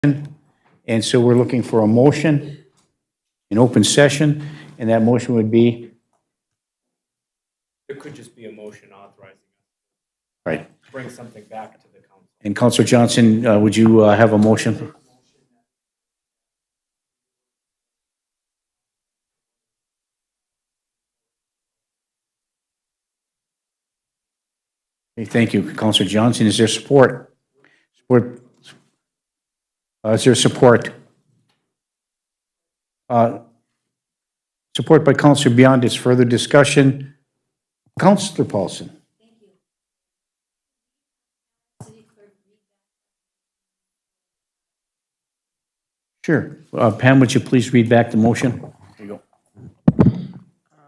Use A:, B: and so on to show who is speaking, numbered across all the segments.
A: And so we're looking for a motion, an open session, and that motion would be,
B: There could just be a motion authorizing us
A: right.
B: to bring something back to the council.
A: And Counselor Johnson, would you have a motion? Okay, thank you, Counselor Johnson. Is there support? Support? Is there support? Support by Counselor Beyondich. Further discussion? Counselor Paulson. Sure. Pam, would you please read back the motion? There you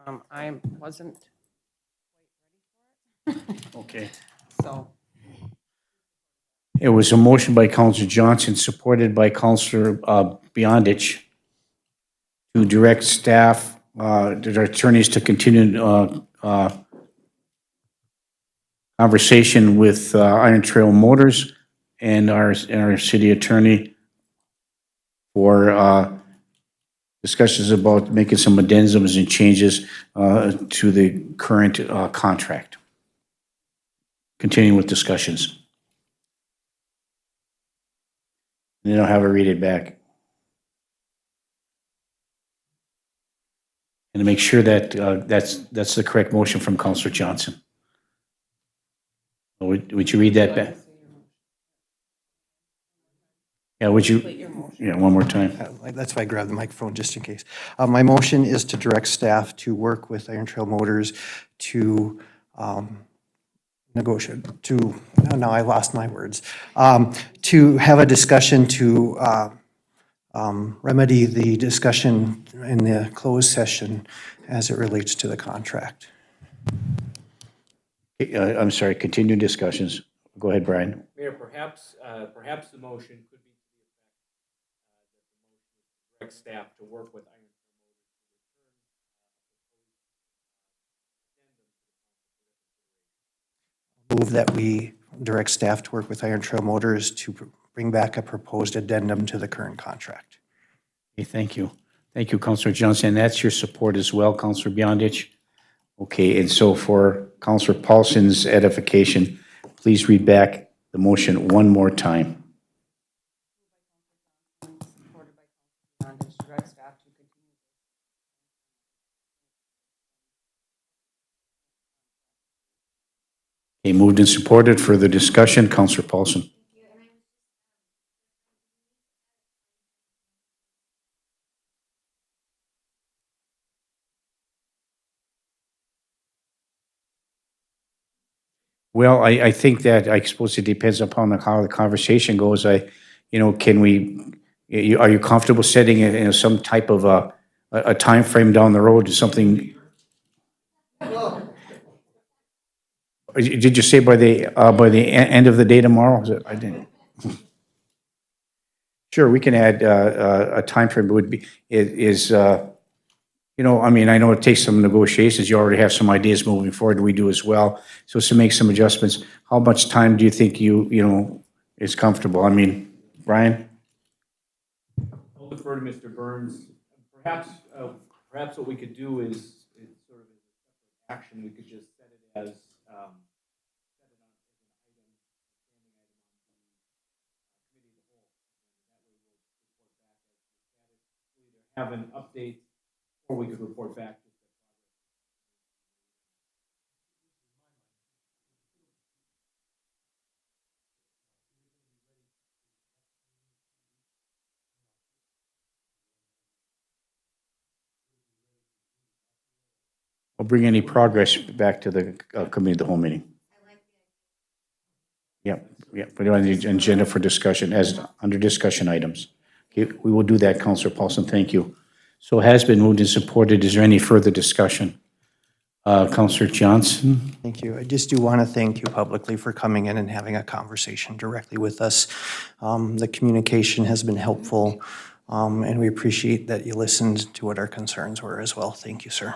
A: go.
C: I wasn't,
A: Okay.
C: so,
A: It was a motion by Counselor Johnson, supported by Counselor Beyondich, to direct staff, the attorneys to continue conversation with Iron Trail Motors and our city attorney for discussions about making some addendums and changes to the current contract. Continuing with discussions. And then I'll have her read it back. And to make sure that that's the correct motion from Counselor Johnson. Would you read that back? Yeah, would you?
C: complete your motion.
A: Yeah, one more time.
D: That's why I grabbed the microphone, just in case. My motion is to direct staff to work with Iron Trail Motors to negotiate, to, oh, now I lost my words, to have a discussion to remedy the discussion in the closed session as it relates to the contract.
A: I'm sorry, continue discussions. Go ahead, Brian.
B: Mayor, perhaps the motion could be to the effect that the motion direct staff to work with Iron
D: Move that we direct staff to work with Iron Trail Motors to bring back a proposed addendum to the current contract.
A: Okay, thank you. Thank you, Counselor Johnson. And that's your support as well, Counselor Beyondich? Okay, and so for Counselor Paulson's edification, please read back the motion one more time.
C: Supported by Councilor Beyondich, direct staff to continue.
A: Okay, moved and supported. Further discussion, Counselor Paulson. Well, I think that, I suppose it depends upon how the conversation goes. Can we, are you comfortable setting some type of a timeframe down the road to something? Did you say by the end of the day tomorrow? I didn't. Sure, we can add a timeframe. Would be, I mean, I know it takes some negotiations. You already have some ideas moving forward. We do as well. So to make some adjustments, how much time do you think is comfortable? I mean, Brian?
B: I'll defer to Mr. Burns. Perhaps what we could do is sort of action, we could just set it as set it on as an item, standing item on the committee of the whole. That way we'll report back as the status. We'll either have an update or we could report back.
A: I'll bring any progress back to the committee of the whole meeting. Yep, put it on the agenda for discussion as under discussion items. Okay, we will do that, Councilor Paulson. Thank you. So it has been moved and supported. Is there any further discussion? Councilor Johnson?
D: Thank you. I just do want to thank you publicly for coming in and having a conversation directly with us. The communication has been helpful, and we appreciate that you listened to what our concerns were as well. Thank you, sir.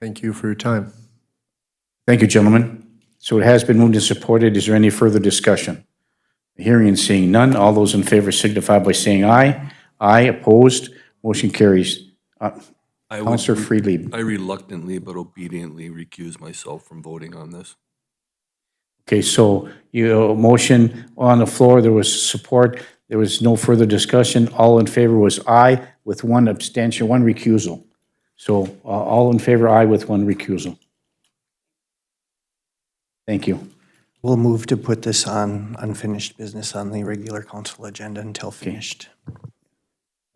E: Thank you for your time.
A: Thank you, gentlemen. So it has been moved and supported. Is there any further discussion? Hearing and seeing none, all those in favor signify by saying aye. Aye, opposed, motion carries.
F: I would-
A: Counselor Freely.
F: I reluctantly but obediently recuse myself from voting on this.
A: Okay, so motion on the floor, there was support, there was no further discussion. All in favor was aye with one abstention, one recusal. So all in favor, aye with one recusal. Thank you.
D: We'll move to put this on unfinished business on the regular council agenda until finished.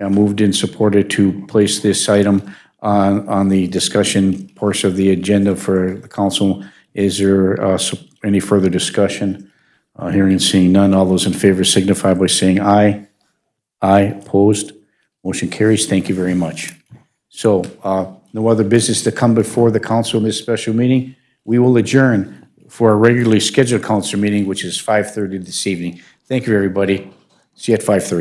A: Moved and supported to place this item on the discussion portion of the agenda for the council. Is there any further discussion? Hearing and seeing none, all those in favor signify by saying aye. Aye, opposed, motion carries. Thank you very much. So no other business to come before the council in this special meeting. We will adjourn for a regularly scheduled council meeting, which is 5:30 this evening. Thank you, everybody. See you at 5:30.